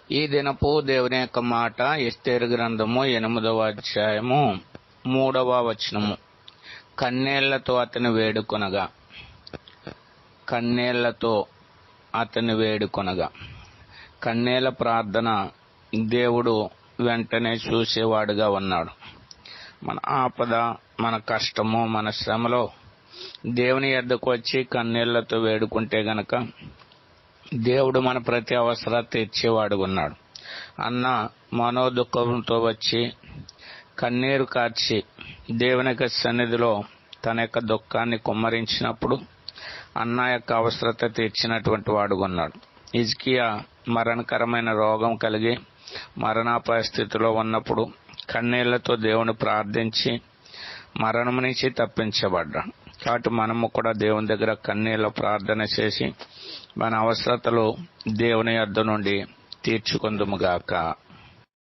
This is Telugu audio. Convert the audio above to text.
ఈ దినపు దేవుని యొక్క మాట ఎస్తేరు గ్రంథము 8వ అధ్యాయము 3వ వచనము. కన్నేళ్లతో అతని వేడుకొనగా. కన్నేళ్ల ప్రార్థన దేవుడు వెంటనే చూసేవాడుగా ఉన్నాడు. మన ఆపద, మన కష్టము, మన శ్రమలో దేవుని యొద్దకు వచ్చి కన్నేళ్లతో వేడుకుంటే గనక దేవుడు మన ప్రతి అవసరం తీర్చేవాడు ఉన్నాడు. అన్న మనోదుఃఖంతో వచ్చి కన్నీరు కార్చి దేవుని యొక్క సన్నిధిలో తన యొక్క దుఃఖాన్ని కుమ్మరించినప్పుడు అన్న యొక్క అవసరత తీర్చినటువంటి వాడు ఉన్నాడు. హిజ్కియా మరణకరమైన రోగం కలిగి మరణాపాయ స్థితిలో ఉన్నప్పుడు కన్నీళ్లతో దేవుని ప్రార్థించి మరణం నుంచి తప్పించబడ్డాడు. కాబట్టి మనము కూడా దేవుని దగ్గర కన్నీళ్ళ ప్రార్థన చేసి మన అవసరతలు దేవుని యొద్ద నుండి తీర్చుకుందుముగాక.